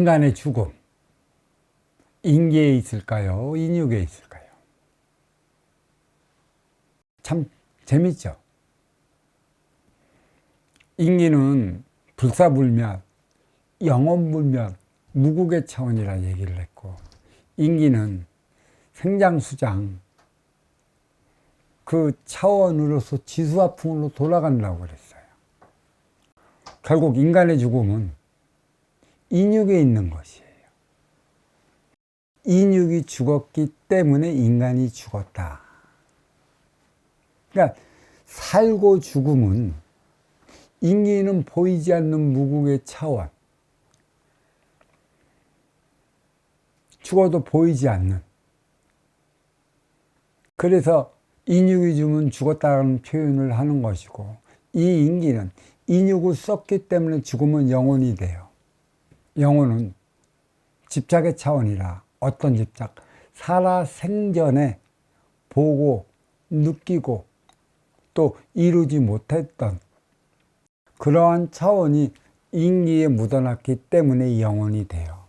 인간의 죽음, 인기에 있을까요? 인육에 있을까요? 참 재밌죠? 인기는 불사불멸, 영원불멸, 무국의 차원이라 얘기를 했고, 인기는 생장수장, 그 차원으로서 지수화풍으로 돌아간다고 그랬어요. 결국 인간의 죽음은 인육에 있는 것이에요. 인육이 죽었기 때문에 인간이 죽었다. 그러니까 살고 죽음은 인기는 보이지 않는 무국의 차원, 죽어도 보이지 않는, 그래서 인육이 죽으면 죽었다는 표현을 하는 것이고, 이 인기는 인육을 썼기 때문에 죽으면 영혼이 돼요. 영혼은 집착의 차원이라, 어떤 집착? 살아생전에 보고 느끼고 또 이루지 못했던 그러한 차원이 인기에 묻어놨기 때문에 영혼이 돼요.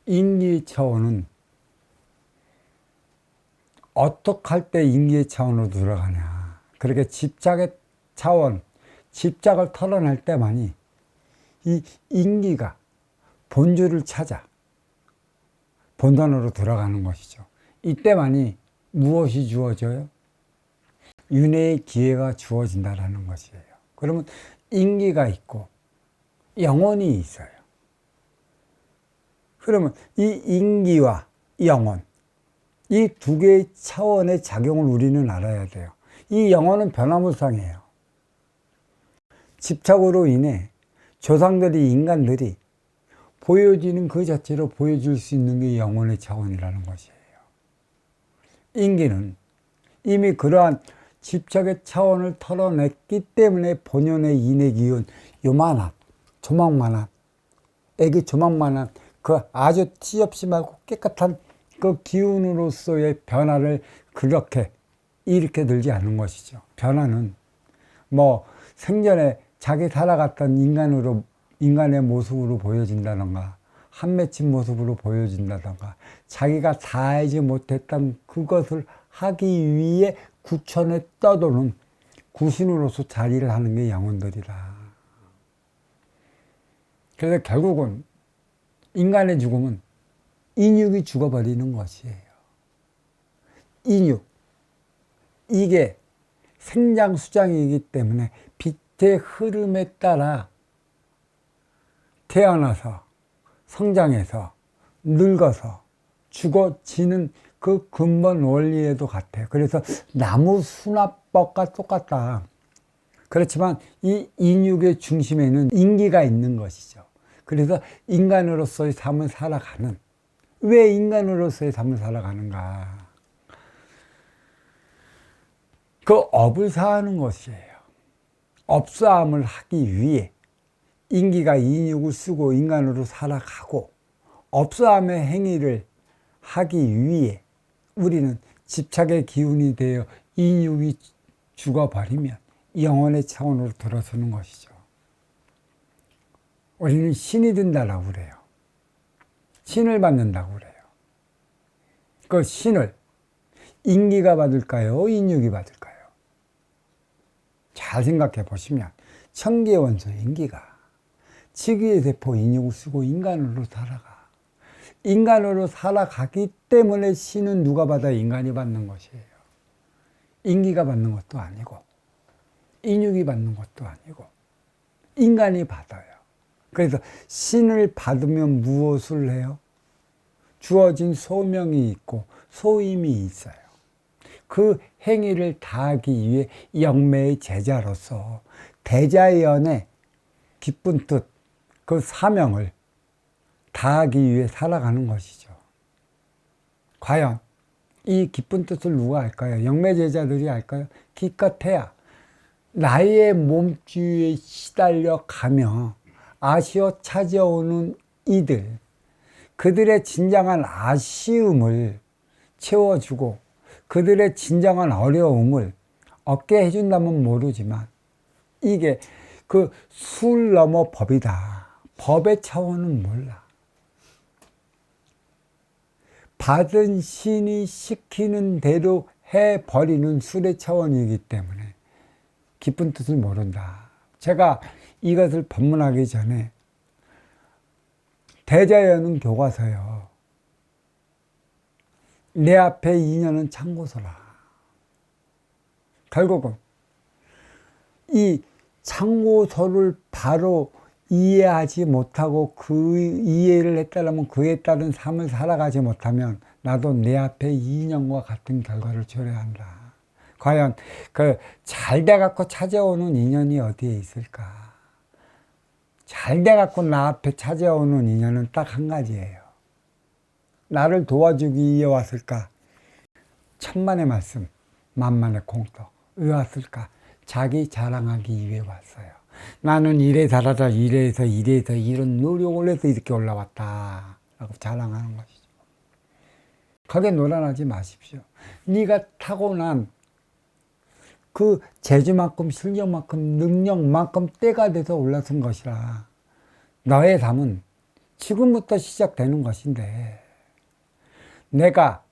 인기의 차원은 어떻게 할 때 인기의 차원으로 들어가냐. 그렇게 집착의 차원, 집착을 털어낼 때만이 이 인기가 본주를 찾아 본단으로 들어가는 것이죠. 이때만이 무엇이 주어져요? 윤회의 기회가 주어진다는 것이에요. 그러면 인기가 있고 영혼이 있어요. 그러면 이 인기와 영혼, 이 두 개의 차원의 작용을 우리는 알아야 돼요. 이 영혼은 변화무쌍이에요. 집착으로 인해 조상들이, 인간들이 보여지는 그 자체로 보여줄 수 있는 게 영혼의 차원이라는 것이에요. 인기는 이미 그러한 집착의 차원을 털어냈기 때문에 본연의 인의 기운, 요만한, 조망만한, 애기 조망만한 그 아주 티없이 맑고 깨끗한 그 기운으로서의 변화를 그렇게 일으켜 들지 않은 것이죠. 변화는 뭐 생전에 자기 살아갔던 인간의 모습으로 보여진다던가, 한 맺힌 모습으로 보여진다던가, 자기가 다 알지 못했던 그것을 하기 위해 구천에 떠도는 구신으로서 자리를 하는 게 영혼들이라. 그래서 결국은 인간의 죽음은 인육이 죽어버리는 것이에요. 인육. 이게 생장수장이기 때문에 빛의 흐름에 따라 태어나서 성장해서 늙어서 죽어지는 그 근본 원리에도 같아요. 그래서 나무 수납법과 똑같다. 그렇지만 이 인육의 중심에는 인기가 있는 것이죠. 그래서 인간으로서의 삶을 살아가는, 왜 인간으로서의 삶을 살아가는가? 그 업을 사하는 것이에요. 업사함을 하기 위해 인기가 인육을 쓰고 인간으로 살아가고, 업사함의 행위를 하기 위해 우리는 집착의 기운이 되어 인육이 죽어버리면 영혼의 차원으로 들어서는 것이죠. 우리는 신이 된다고 그래요. 신을 받는다고 그래요. 그 신을 인기가 받을까요? 인육이 받을까요? 잘 생각해 보시면 천기의 원소 인기가 치기의 세포 인육을 쓰고 인간으로 살아가. 인간으로 살아가기 때문에 신은 누가 받아? 인간이 받는 것이에요. 인기가 받는 것도 아니고 인육이 받는 것도 아니고 인간이 받아요. 그래서 신을 받으면 무엇을 해요? 주어진 소명이 있고 소임이 있어요. 그 행위를 다하기 위해 영매의 제자로서 대자연의 기쁜 뜻, 그 사명을 다하기 위해 살아가는 것이죠. 과연 이 기쁜 뜻을 누가 알까요? 영매 제자들이 알까요? 기껏해야 나의 몸주위에 시달려 가며 아쉬워 찾아오는 이들, 그들의 진정한 아쉬움을 채워주고 그들의 진정한 어려움을 얻게 해준다면 모르지만, 이게 그 술 넘어 법이다. 법의 차원은 몰라. 받은 신이 시키는 대로 해버리는 술의 차원이기 때문에 깊은 뜻을 모른다. 제가 이것을 법문하기 전에 대자연은 교과서요. 내 앞에 인연은 참고서라. 결국은 이 참고서를 바로 이해하지 못하고 그 이해를 했다면 그에 따른 삶을 살아가지 못하면 나도 내 앞에 인연과 같은 결과를 초래한다. 과연 그 잘 돼갖고 찾아오는 인연이 어디에 있을까? 잘 돼갖고 나 앞에 찾아오는 인연은 딱 한 가지예요. 나를 도와주기 위해 왔을까? 천만의 말씀, 만만의 공덕. 왜 왔을까? 자기 자랑하기 위해 왔어요. 나는 이래 잘하다, 이래서 이런 노력을 해서 이렇게 올라왔다 라고 자랑하는 것이죠. 거기에 노란하지 마십시오. 네가 타고난 그 재주만큼 실력만큼 능력만큼 때가 돼서 올라선 것이라. 너의 삶은 지금부터 시작되는 것인데 네가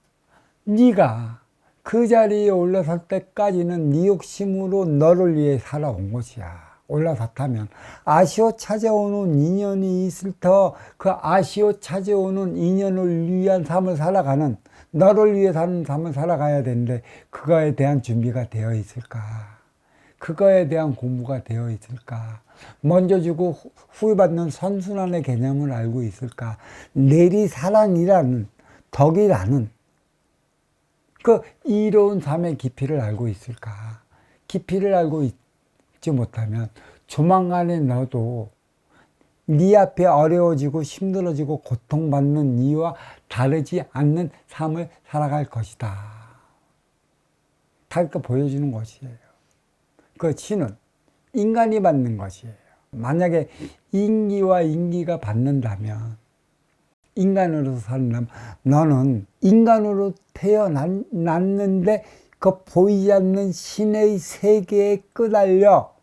그 자리에 올라설 때까지는 네 욕심으로 너를 위해 살아온 것이야. 올라섰다면 아쉬워 찾아오는 인연이 있을 터 그 아쉬워 찾아오는 인연을 위한 삶을 살아가는 너를 위해 사는 삶을 살아가야 되는데 그거에 대한 준비가 되어 있을까? 그거에 대한 공부가 되어 있을까? 먼저 주고 후회받는 선순환의 개념을 알고 있을까? 내리사랑이라는 덕이라는 그 이로운 삶의 깊이를 알고 있을까? 깊이를 알고 있지 못하면 조만간에 너도 네 앞에 어려워지고 힘들어지고 고통받는 이와 다르지 않는 삶을 살아갈 것이다. 다 보여주는 것이에요. 그 신은 인간이 받는 것이에요. 만약에 인기와 인기가 받는다면 인간으로서 산다면 너는 인간으로 태어났는데 그 보이지 않는 신의 세계에 끄달려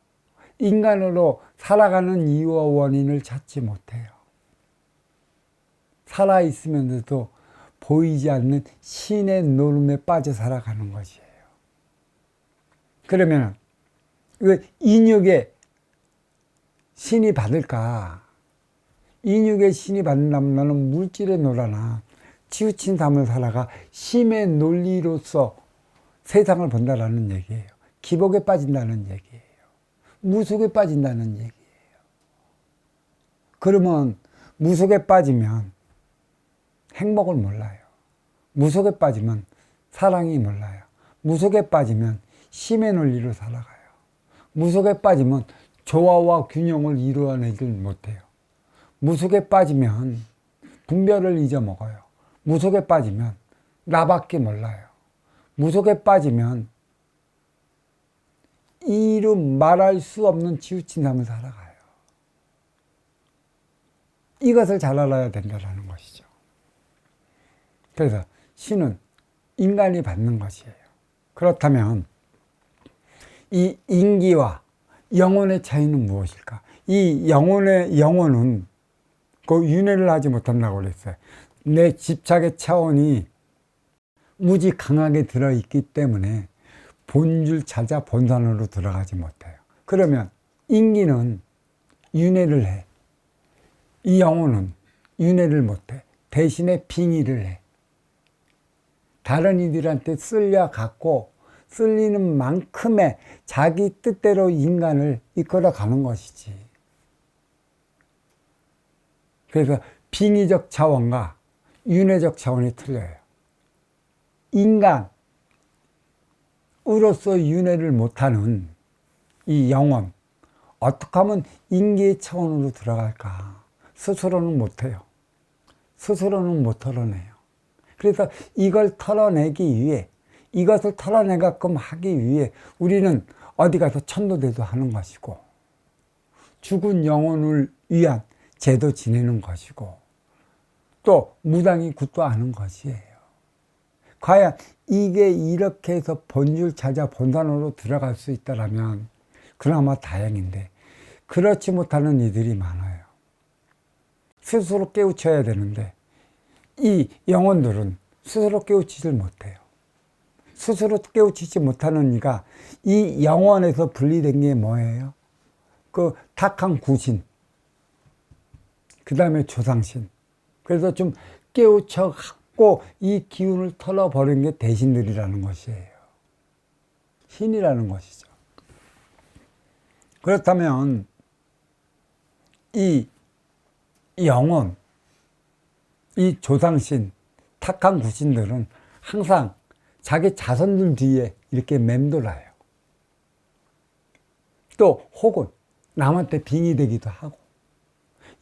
인간으로 살아가는 이유와 원인을 찾지 못해요. 살아있으면서도 보이지 않는 신의 노름에 빠져 살아가는 것이에요. 그러면 왜 인육에 신이 받을까? 인육의 신이 받는다면 너는 물질에 놀아나 치우친 삶을 살아가 심의 논리로서 세상을 본다라는 얘기예요. 기복에 빠진다는 얘기예요. 무속에 빠진다는 얘기예요. 그러면 무속에 빠지면 행복을 몰라요. 무속에 빠지면 사랑이 몰라요. 무속에 빠지면 심의 논리로 살아가요. 무속에 빠지면 조화와 균형을 이루어내질 못해요. 무속에 빠지면 분별을 잊어먹어요. 무속에 빠지면 나밖에 몰라요. 무속에 빠지면 이루 말할 수 없는 치우친 삶을 살아가요. 이것을 잘 알아야 된다는 것이죠. 그래서 신은 인간이 받는 것이에요. 그렇다면 이 인기와 영혼의 차이는 무엇일까? 이 영혼은 그 윤회를 하지 못한다고 그랬어요. 내 집착의 차원이 무지 강하게 들어있기 때문에 본줄 찾아 본산으로 들어가지 못해요. 그러면 인기는 윤회를 해. 이 영혼은 윤회를 못해. 대신에 빙의를 해. 다른 이들한테 쓸려갖고 쓸리는 만큼의 자기 뜻대로 인간을 이끌어 가는 것이지. 그래서 빙의적 차원과 윤회적 차원이 틀려요. 인간으로서 윤회를 못하는 이 영혼, 어떻게 하면 인기의 차원으로 들어갈까? 스스로는 못해요. 스스로는 못 털어내요. 그래서 이걸 털어내기 위해, 이것을 털어내게끔 하기 위해 우리는 어디 가서 천도대도 하는 것이고, 죽은 영혼을 위한 제도 지내는 것이고, 또 무당이 굿도하는 것이에요. 과연 이게 이렇게 해서 본줄 찾아 본산으로 들어갈 수 있다면 그나마 다행인데 그렇지 못하는 이들이 많아요. 스스로 깨우쳐야 되는데 이 영혼들은 스스로 깨우치질 못해요. 스스로 깨우치지 못하는 이가 이 영혼에서 분리된 게 뭐예요? 그 탁한 구신, 그 다음에 조상신. 그래서 좀 깨우쳐 갖고 이 기운을 털어버리는 게 대신들이라는 것이에요. 신이라는 것이죠. 그렇다면 이 영혼, 이 조상신, 탁한 구신들은 항상 자기 자손들 뒤에 이렇게 맴돌아요. 또 혹은 남한테 빙의 되기도 하고.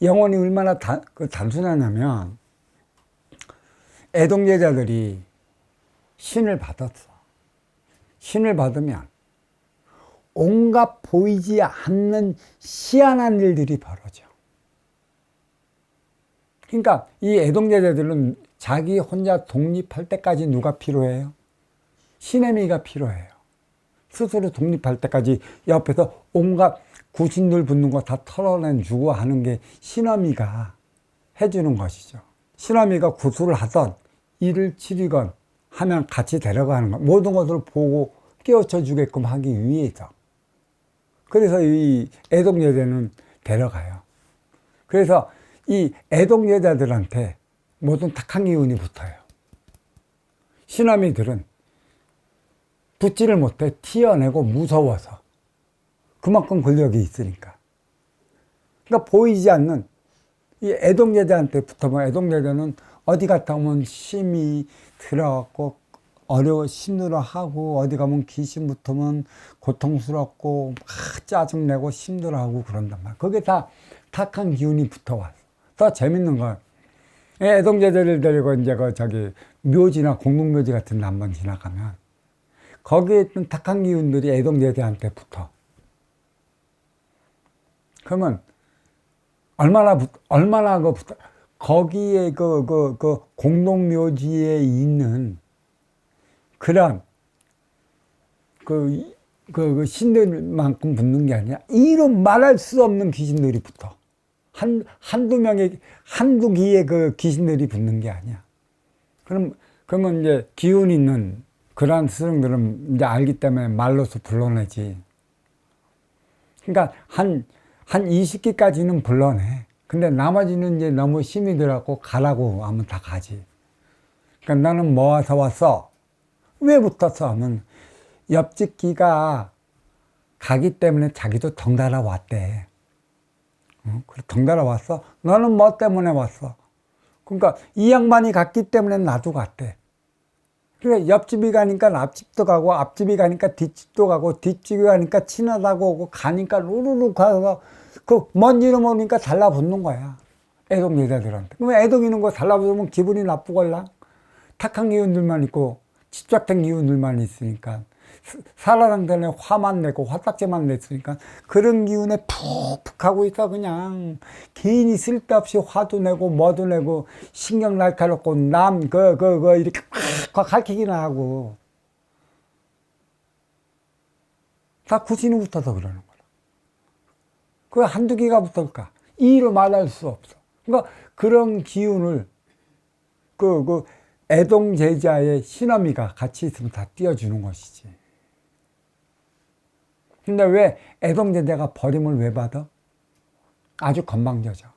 영혼이 얼마나 단순하냐면 애동제자들이 신을 받았어. 신을 받으면 온갖 보이지 않는 희한한 일들이 벌어져. 그러니까 이 애동제자들은 자기 혼자 독립할 때까지 누가 필요해요? 신의 미가 필요해요. 스스로 독립할 때까지 옆에서 온갖 구신들 붙는 거 다 털어내주고 하는 게 신어미가 해주는 것이죠. 신어미가 구술을 하던 일을 치르건 하면 같이 데려가는 것, 모든 것을 보고 깨우쳐 주게끔 하기 위해서. 그래서 이 애동여자는 데려가요. 그래서 이 애동여자들한테 모든 탁한 기운이 붙어요. 신어미들은 붙지를 못해. 튀어내고 무서워서. 그만큼 권력이 있으니까. 그러니까 보이지 않는 이 애동제자한테 붙으면 애동제자는 어디 갔다 오면 심이 들어갖고 어려워 힘들어하고, 어디 가면 귀신 붙으면 고통스럽고 막 짜증내고 힘들어하고 그런단 말이야. 그게 다 탁한 기운이 붙어왔어. 더 재밌는 건 애동제자를 데리고 이제 묘지나 공동묘지 같은 데 한번 지나가면 거기에 있던 탁한 기운들이 애동제자한테 붙어. 그러면 얼마나 붙어. 거기에 그 공동묘지에 있는 그런 그 신들만큼 붙는 게 아니라 이름 말할 수 없는 귀신들이 붙어. 한두 기의 그 귀신들이 붙는 게 아니야. 그러면 이제 기운 있는 그러한 스승들은 이제 알기 때문에 말로서 불러내지. 그러니까 한 20기까지는 불러내. 근데 나머지는 이제 너무 힘이 들어갖고 가라고 하면 다 가지. 그러니까 나는 모아서 왔어. 왜 붙었어? 하면 옆집 기가 가기 때문에 자기도 덩달아 왔대. 그래, 덩달아 왔어? 너는 뭐 때문에 왔어? 그러니까 이 양반이 갔기 때문에 나도 갔대. 그러니까 옆집이 가니까 앞집도 가고, 앞집이 가니까 뒷집도 가고, 뒷집이 가니까 친하다고 오고, 가니까 루루루 가서 그 먼지를 모르니까 달라붙는 거야. 애동 여자들한테. 그러면 애동 있는 거 달라붙으면 기분이 나쁘걸라? 탁한 기운들만 있고 집착된 기운들만 있으니까, 살아당전에 화만 내고 화딱지만 냈으니까 그런 기운에 푹푹 하고 있어. 그냥 괜히 쓸데없이 화도 내고 뭐도 내고 신경 날카롭고 남 이렇게 막 가르치기나 하고 다 구신이 붙어서 그러는 거야. 그 한두 개가 붙을까? 이로 말할 수 없어. 그러니까 그런 기운을 애동 제자의 신어미가 같이 있으면 다 띄워주는 것이지. 근데 왜 애동 제자가 버림을 왜 받아? 아주 건방져져.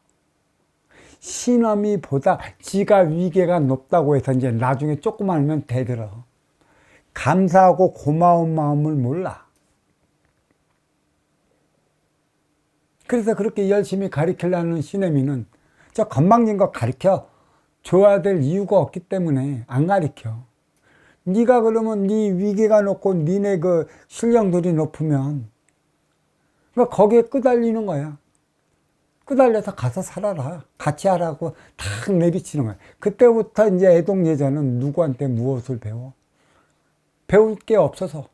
신어미보다 지가 위계가 높다고 해서 이제 나중에 조금만 알면 대들어. 감사하고 고마운 마음을 몰라. 그래서 그렇게 열심히 가르치려는 신어미는 저 건방진 거 가르쳐 줘야 될 이유가 없기 때문에 안 가르쳐. 네가 그러면 네 위계가 높고 니네 그 신령들이 높으면 그러니까 거기에 끄달리는 거야. 끄달려서 가서 살아라. 같이 하라고 탁 내비치는 거야. 그때부터 이제 애동 여자는 누구한테 무엇을 배워? 배울 게 없어서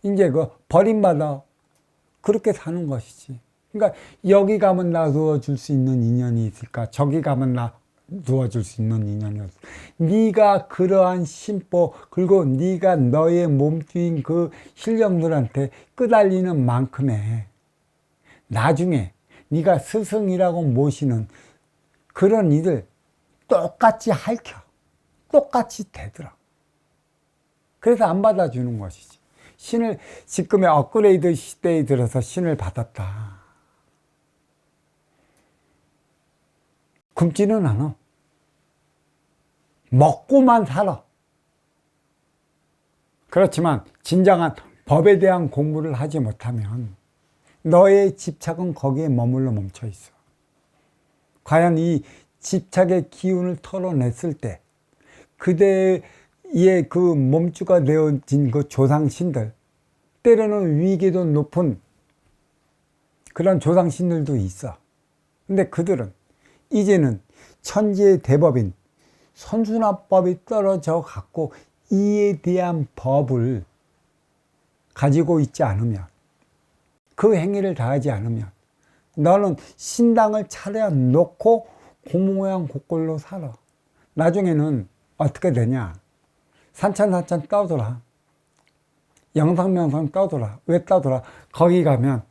이제 버림받아 그렇게 사는 것이지. 그러니까 여기 가면 나 도와줄 수 있는 인연이 있을까? 저기 가면 나 도와줄 수 있는 인연이 없어. 네가 그러한 심보, 그리고 네가 너의 몸뚱인 그 신령들한테 끄달리는 만큼의 나중에 네가 스승이라고 모시는 그런 이들 똑같이 핥혀. 똑같이 되더라. 그래서 안 받아주는 것이지. 신을, 지금의 업그레이드 시대에 들어서 신을 받았다. 굶지는 않아. 먹고만 살아. 그렇지만 진정한 법에 대한 공부를 하지 못하면 너의 집착은 거기에 머물러 멈춰 있어. 과연 이 집착의 기운을 털어냈을 때 그대의 그 몸주가 되어진 그 조상신들, 때로는 위계도 높은 그런 조상신들도 있어. 근데 그들은 이제는 천지의 대법인 선순화법이 떨어져 갖고 이에 대한 법을 가지고 있지 않으면, 그 행위를 다하지 않으면 너는 신당을 차려놓고 고모양고꼴로 살아. 나중에는 어떻게 되냐? 산천산천 떠돌아. 영상명상 떠돌아. 왜 떠돌아? 거기 가면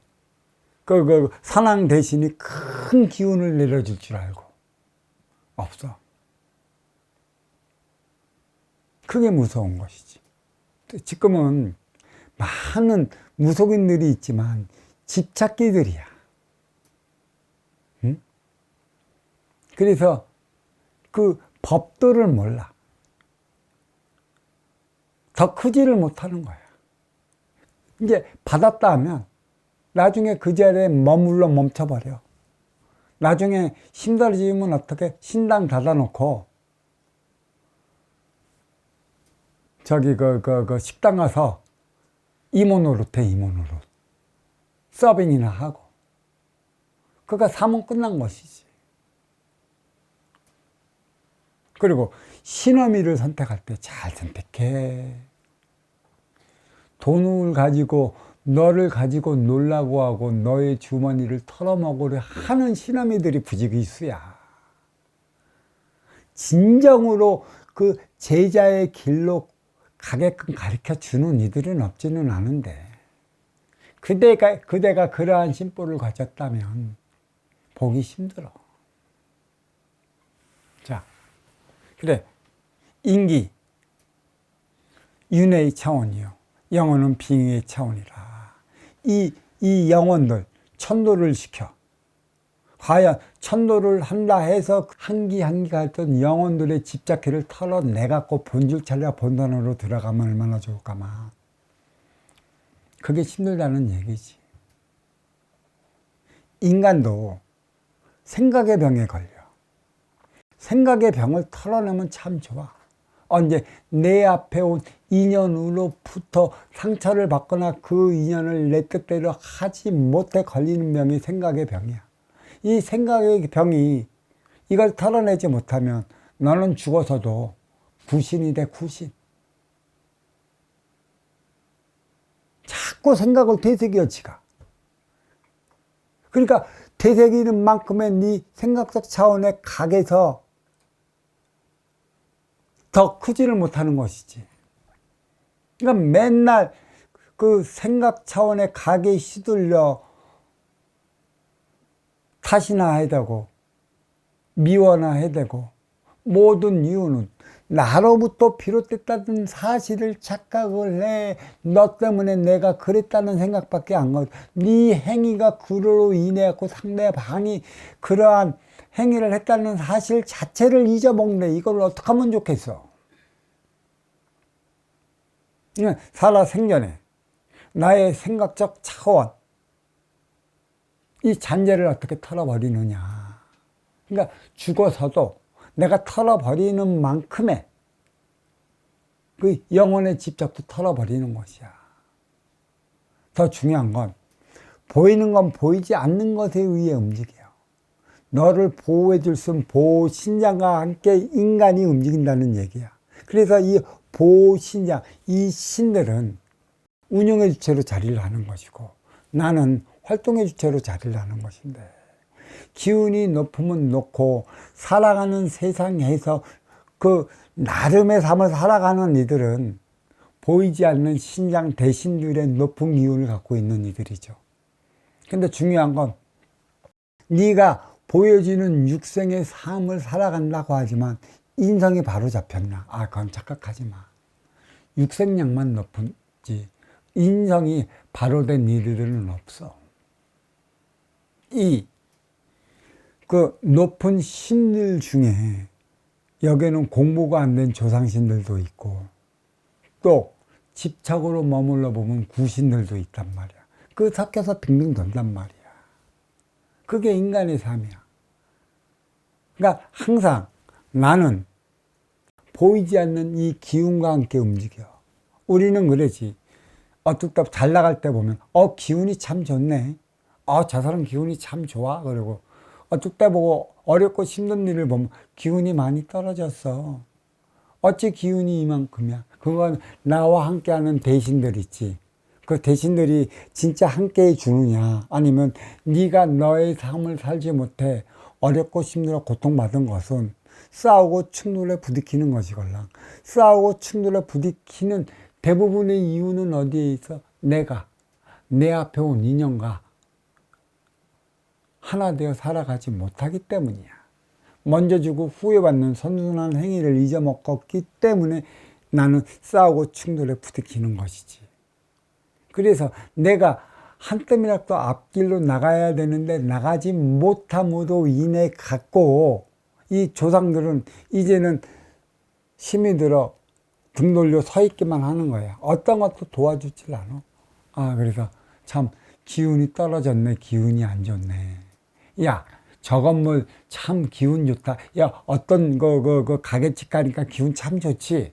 그 산왕 대신이 큰 기운을 내려줄 줄 알고 없어. 그게 무서운 것이지. 지금은 많은 무속인들이 있지만 집착기들이야. 응? 그래서 그 법도를 몰라. 더 크지를 못하는 거야. 이제 받았다 하면 나중에 그 자리에 머물러 멈춰버려. 나중에 힘들어지면 어떻게? 신당 닫아놓고 저기 그 식당 가서 이모노릇 해. 이모노릇 서빙이나 하고. 그가 사면 끝난 것이지. 그리고 신어미를 선택할 때 잘 선택해. 돈을 가지고 너를 가지고 놀라고 하고 너의 주머니를 털어먹으려 하는 신어미들이 부지기수야. 진정으로 그 제자의 길로 가게끔 가르쳐 주는 이들은 없지는 않은데, 그대가 그러한 심보를 가졌다면 보기 힘들어. 자, 그래. 인기, 윤회의 차원이요. 영혼은 빙의의 차원이라. 이 영혼들, 천도를 시켜. 과연 천도를 한다 해서 한기 갔던 영혼들의 집착기를 털어내갖고 본줄 찾아 본단으로 들어가면 얼마나 좋을까마. 그게 힘들다는 얘기지. 인간도 생각의 병에 걸려. 생각의 병을 털어내면 참 좋아. 언제 내 앞에 온 인연으로부터 상처를 받거나 그 인연을 내 뜻대로 하지 못해 걸리는 병이 생각의 병이야. 이 생각의 병이 이걸 털어내지 못하면 너는 죽어서도 구신이 돼. 구신. 자꾸 생각을 되새겨 지가. 그러니까 되새기는 만큼의 네 생각적 차원의 각에서 더 크지를 못하는 것이지. 그러니까 맨날 그 생각 차원의 각에 휘둘려 탓이나 해야 되고 미워나 해야 되고, 모든 이유는 나로부터 비롯됐다는 사실을 착각을 해. 너 때문에 내가 그랬다는 생각밖에 안 가. 네 행위가 그로 인해 상대방이 그러한 행위를 했다는 사실 자체를 잊어먹네. 이걸 어떻게 하면 좋겠어? 살아생전에 나의 생각적 차원, 이 잔재를 어떻게 털어버리느냐. 그러니까 죽어서도 내가 털어버리는 만큼의 그 영혼의 집착도 털어버리는 것이야. 더 중요한 건 보이는 건 보이지 않는 것에 의해 움직여. 너를 보호해 줄 수 있는 보호신장과 함께 인간이 움직인다는 얘기야. 그래서 이 보호신장, 이 신들은 운영의 주체로 자리를 하는 것이고 나는 활동의 주체로 자리를 하는 것인데, 기운이 높으면 높고 살아가는 세상에서 그 나름의 삶을 살아가는 이들은 보이지 않는 신장 대신들의 높은 기운을 갖고 있는 이들이죠. 근데 중요한 건 네가 보여지는 육생의 삶을 살아간다고 하지만 인성이 바로 잡혔나? 아, 그건 착각하지 마. 육생량만 높은지 인성이 바로 된 이들은 없어. 그 높은 신들 중에 여기는 공부가 안 된 조상신들도 있고 또 집착으로 머물러 보면 구신들도 있단 말이야. 그 섞여서 빙빙 돈단 말이야. 그게 인간의 삶이야. 그러니까 항상 나는 보이지 않는 이 기운과 함께 움직여. 우리는 그러지. 어떻게 잘 나갈 때 보면 기운이 참 좋네. 저 사람 기운이 참 좋아. 그리고 어떻게 보고 어렵고 힘든 일을 보면 기운이 많이 떨어졌어. 어찌 기운이 이만큼이야. 그건 나와 함께하는 대신들 있지. 그 대신들이 진짜 함께해 주느냐, 아니면 네가 너의 삶을 살지 못해 어렵고 힘들어 고통받은 것은 싸우고 충돌에 부딪히는 것이걸랑. 싸우고 충돌에 부딪히는 대부분의 이유는 어디에 있어? 내가 내 앞에 온 인연과 하나 되어 살아가지 못하기 때문이야. 먼저 주고 후회받는 선순환 행위를 잊어먹었기 때문에 나는 싸우고 충돌에 부딪히는 것이지. 그래서 내가 한 뼘이라도 앞길로 나가야 되는데 나가지 못함으로 인해 갖고 이 조상들은 이제는 힘이 들어 등 돌려 서 있기만 하는 거야. 어떤 것도 도와주질 않아. 그래서 참 기운이 떨어졌네. 기운이 안 좋네. 야, 저 건물 참 기운 좋다. 야, 어떤 가게집 가니까 기운 참 좋지.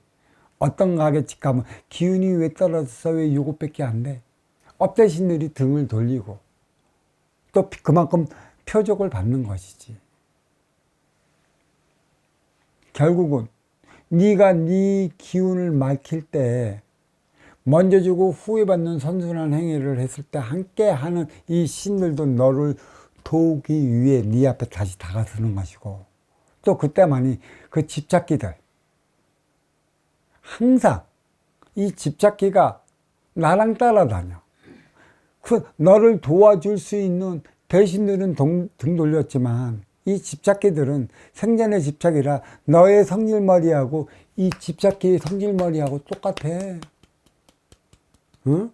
어떤 가게집 가면 기운이 왜 떨어졌어? 왜 요것밖에 안 돼? 업대신들이 등을 돌리고 또 그만큼 표적을 받는 것이지. 결국은 네가 네 기운을 막힐 때 먼저 주고 후회받는 선순환 행위를 했을 때 함께하는 이 신들도 너를 도우기 위해 네 앞에 다시 다가서는 것이고, 또 그때만이 그 집착기들, 항상 이 집착기가 나랑 따라다녀. 그 너를 도와줄 수 있는 대신들은 등 돌렸지만 이 집착기들은 생전의 집착이라 너의 성질머리하고 이 집착기의 성질머리하고 똑같아. 응?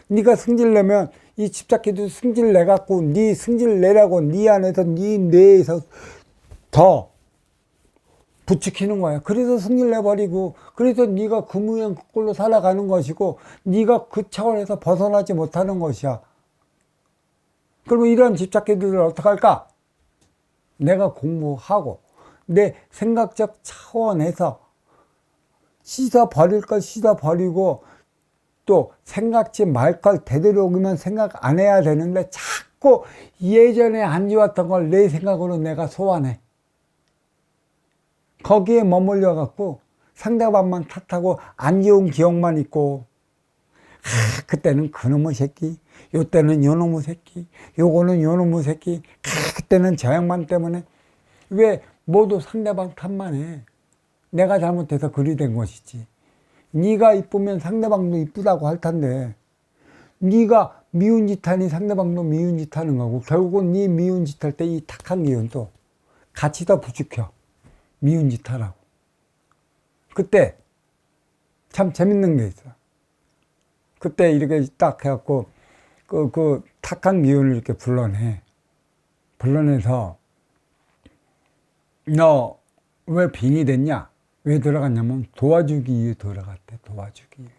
네가 승질내면 이 집착기도 승질내갖고 네 승질내라고 네 안에서 네 뇌에서 더 부추기는 거야. 그래서 승질내버리고, 그래서 네가 그 모양 그 꼴로 살아가는 것이고 네가 그 차원에서 벗어나지 못하는 것이야. 그러면 이런 집착기들을 어떻게 할까? 내가 공부하고 내 생각적 차원에서 씻어버릴 걸 씻어버리고 또 생각지 말 걸 되도록이면 생각 안 해야 되는데 자꾸 예전에 안 좋았던 걸 내 생각으로 내가 소환해. 거기에 머물려 갖고 상대방만 탓하고 안 좋은 기억만 있고, 그때는 그놈의 새끼, 요때는 요놈의 새끼, 요거는 요놈의 새끼, 그때는 저 양반 때문에. 왜 모두 상대방 탓만 해? 내가 잘못해서 그리 된 것이지. 네가 이쁘면 상대방도 이쁘다고 할 텐데 네가 미운 짓 하니 상대방도 미운 짓 하는 거고, 결국은 네 미운 짓 할 때 이 탁한 기운도 같이 더 부추겨. 미운 짓 하라고. 그때 참 재밌는 게 있어. 그때 이렇게 딱 해갖고 그 탁한 기운을 이렇게 불러내. 불러내서 너 왜 빙이 됐냐? 왜 들어갔냐면 도와주기 위해 들어갔대. 도와주기 위해.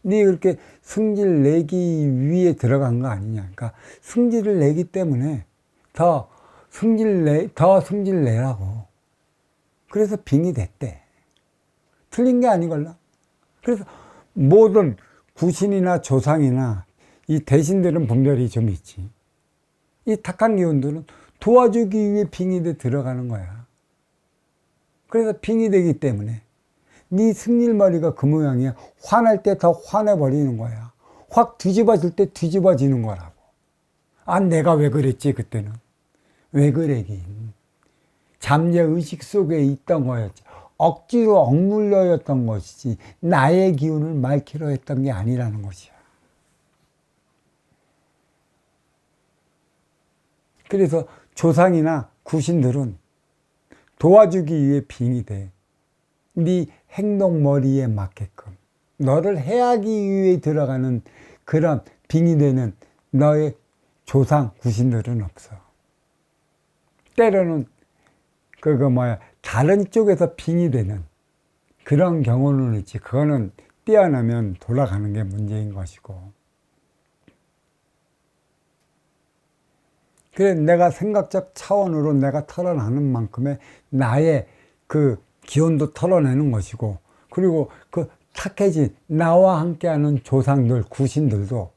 네 그렇게 승질 내기 위해 들어간 거 아니냐. 그러니까 승질을 내기 때문에 더 승질 내라고. 그래서 빙이 됐대. 틀린 게 아니걸라. 그래서 모든 구신이나 조상이나 이 대신들은 분별이 좀 있지. 이 탁한 기운들은 도와주기 위해 빙이 돼 들어가는 거야. 그래서 빙이 되기 때문에 네 승질머리가 그 모양이야. 화날 때 더 화내버리는 거야. 확 뒤집어질 때 뒤집어지는 거라고. 내가 왜 그랬지 그때는. 왜 그래긴. 잠재의식 속에 있던 거였지. 억지로 억눌려였던 것이지 나의 기운을 맑히려 했던 게 아니라는 것이야. 그래서 조상이나 구신들은 도와주기 위해 빙이 돼. 네 행동머리에 맞게끔. 너를 해하기 위해 들어가는 그런 빙이 되는 너의 조상, 구신들은 없어. 때로는 다른 쪽에서 빙이 되는 그런 경우는 있지. 그거는 뛰어나면 돌아가는 게 문제인 것이고. 그래, 내가 생각적 차원으로 내가 털어내는 만큼의 나의 그 기운도 털어내는 것이고, 그리고 그 착해진 나와 함께하는 조상들, 구신들도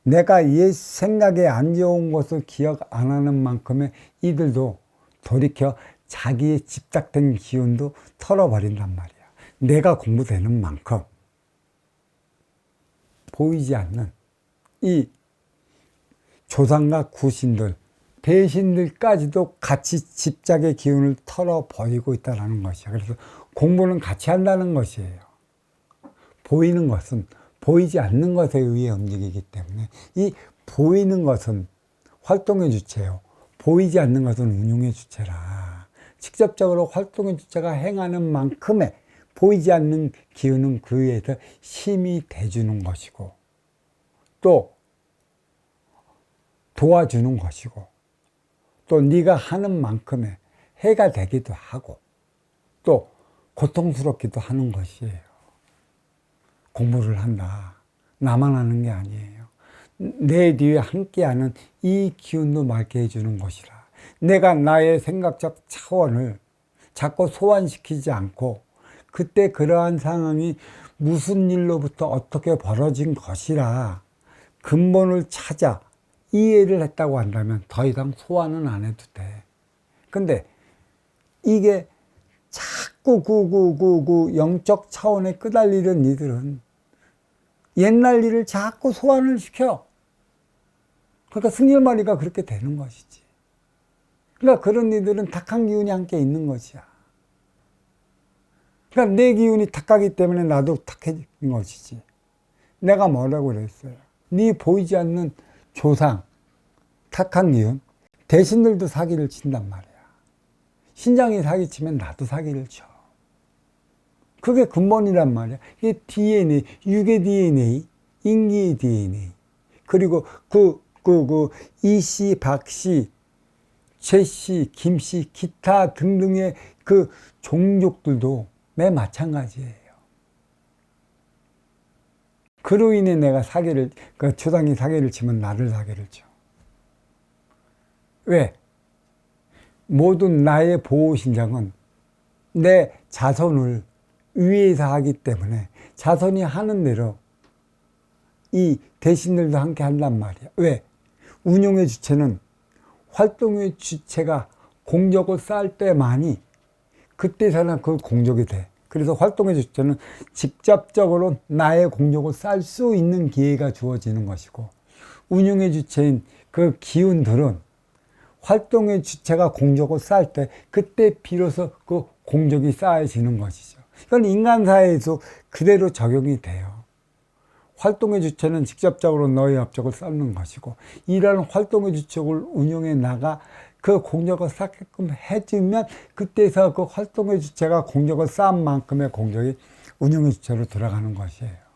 내가 옛 생각에 안 좋은 것을 기억 안 하는 만큼의 이들도 돌이켜 자기의 집착된 기운도 털어버린단 말이야. 내가 공부되는 만큼 보이지 않는 이 조상과 구신들, 대신들까지도 같이 집착의 기운을 털어버리고 있다는 것이야. 그래서 공부는 같이 한다는 것이에요. 보이는 것은 보이지 않는 것에 의해 움직이기 때문에 이 보이는 것은 활동의 주체요. 보이지 않는 것은 운용의 주체라. 직접적으로 활동의 주체가 행하는 만큼의 보이지 않는 기운은 그에 의해서 힘이 돼주는 것이고 또 도와주는 것이고 또 네가 하는 만큼의 해가 되기도 하고 또 고통스럽기도 하는 것이에요. 공부를 한다. 나만 하는 게 아니에요. 내 뒤에 함께하는 이 기운도 맑게 해주는 것이라. 내가 나의 생각적 차원을 자꾸 소환시키지 않고 그때 그러한 상황이 무슨 일로부터 어떻게 벌어진 것이라 근본을 찾아 이해를 했다고 한다면 더 이상 소환은 안 해도 돼. 근데 이게 자꾸 영적 차원에 끄달리는 이들은 옛날 일을 자꾸 소환을 시켜. 그러니까 승열머리가 그렇게 되는 것이지. 그러니까 그런 이들은 탁한 기운이 함께 있는 것이야. 그러니까 내 기운이 탁하기 때문에 나도 탁해진 것이지. 내가 뭐라고 그랬어요? 네 보이지 않는 조상, 탁한 기운, 대신들도 사기를 친단 말이야. 신장이 사기치면 나도 사기를 쳐. 그게 근본이란 말이야. 이게 DNA, 유괴 DNA, 인기의 DNA. 그리고 이씨, 박씨, 최씨, 김씨, 기타 등등의 그 종족들도 매 마찬가지예요. 그로 인해 내가 사기를, 조상이 사기를 치면 나를 사기를 쳐. 왜? 모든 나의 보호신장은 내 자손을 위해서 하기 때문에 자손이 하는 대로 이 대신들도 함께 한단 말이야. 왜? 운용의 주체는 활동의 주체가 공적을 쌓을 때만이 그때서나 그 공적이 돼. 그래서 활동의 주체는 직접적으로 나의 공적을 쌓을 수 있는 기회가 주어지는 것이고 운용의 주체인 그 기운들은 활동의 주체가 공적을 쌓을 때 그때 비로소 그 공적이 쌓여지는 것이죠. 이건 인간사회에서 그대로 적용이 돼요. 활동의 주체는 직접적으로 너의 업적을 쌓는 것이고 이런 활동의 주체를 운용해 나가 그 공적을 쌓게끔 해주면 그때서 그 활동의 주체가 공적을 쌓은 만큼의 공적이 운용의 주체로 들어가는 것이에요.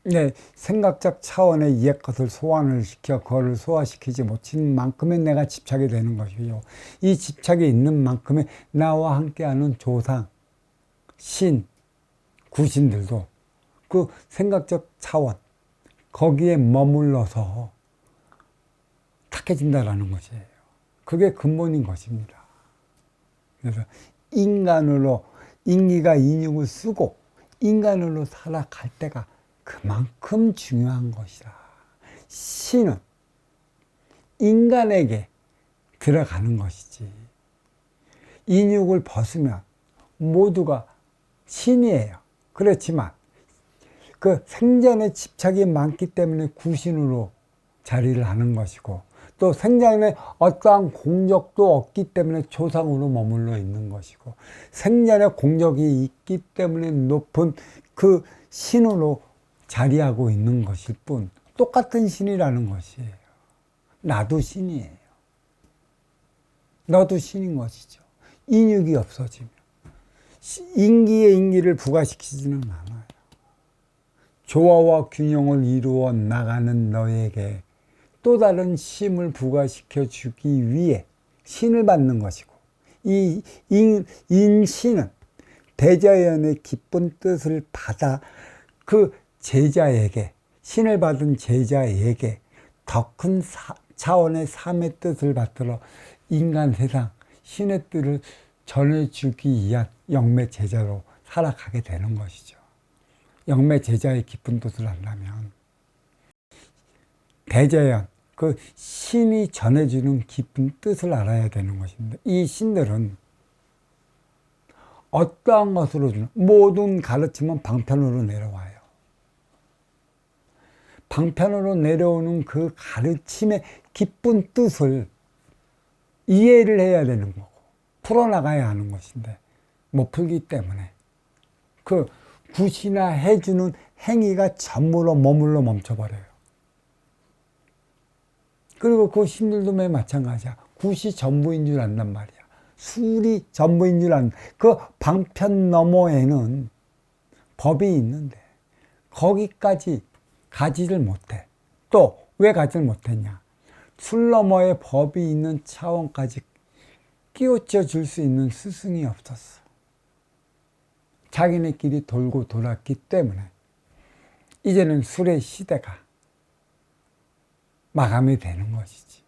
네, 생각적 차원의 옛 것을 소환을 시켜 그거를 소화시키지 못한 만큼의 내가 집착이 되는 것이요. 이 집착이 있는 만큼의 나와 함께하는 조상, 신, 구신들도 그 생각적 차원 거기에 머물러서 탁해진다라는 것이에요. 그게 근본인 것입니다. 그래서 인간으로 인기가 인육을 쓰고 인간으로 살아갈 때가 그만큼 중요한 것이다. 신은 인간에게 들어가는 것이지. 인육을 벗으면 모두가 신이에요. 그렇지만 그 생전에 집착이 많기 때문에 구신으로 자리를 하는 것이고 또 생전에 어떠한 공적도 없기 때문에 조상으로 머물러 있는 것이고 생전에 공적이 있기 때문에 높은 그 신으로 자리하고 있는 것일 뿐 똑같은 신이라는 것이에요. 나도 신이에요. 너도 신인 것이죠. 인육이 없어지면. 인기에 인기를 부과시키지는 않아요. 조화와 균형을 이루어 나가는 너에게 또 다른 힘을 부과시켜 주기 위해 신을 받는 것이고, 이 인신은 대자연의 기쁜 뜻을 받아 그 제자에게, 신을 받은 제자에게 더 큰 차원의 삶의 뜻을 받들어 인간 세상 신의 뜻을 전해주기 위한 영매 제자로 살아가게 되는 것이죠. 영매 제자의 기쁜 뜻을 안다면 대자연, 그 신이 전해주는 기쁜 뜻을 알아야 되는 것입니다. 이 신들은 어떠한 것으로 주는 모든 가르침은 방편으로 내려와요. 방편으로 내려오는 그 가르침의 기쁜 뜻을 이해를 해야 되는 거고 풀어나가야 하는 것인데 못 풀기 때문에 그 굿이나 해주는 행위가 전부로 머물러 멈춰버려요. 그리고 그 신들도 매 마찬가지야. 굿이 전부인 줄 안단 말이야. 술이 전부인 줄 아는 그 방편 너머에는 법이 있는데 거기까지 가지를 못해. 또 왜 가지를 못했냐? 술 너머에 법이 있는 차원까지 끼워쳐 줄 수 있는 스승이 없었어. 자기네끼리 돌고 돌았기 때문에 이제는 술의 시대가 마감이 되는 것이지.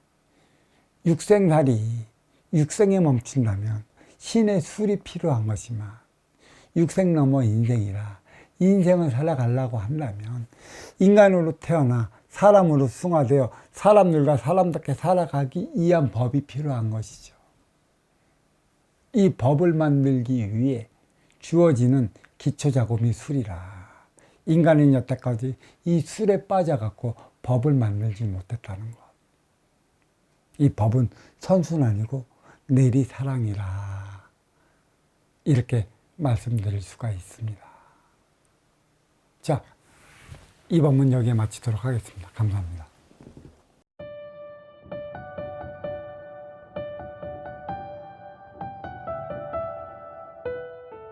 육생살이 육생에 멈춘다면 신의 술이 필요한 것이지만 육생 넘어 인생이라 인생을 살아가려고 한다면 인간으로 태어나 사람으로 숭화되어 사람들과 사람답게 살아가기 위한 법이 필요한 것이죠. 이 법을 만들기 위해 주어지는 기초작업이 술이라 인간은 여태까지 이 술에 빠져갖고 법을 만들지 못했다는 것. 이 법은 선순환이고 내리사랑이라 이렇게 말씀드릴 수가 있습니다. 자, 이 법문 여기에 마치도록 하겠습니다. 감사합니다.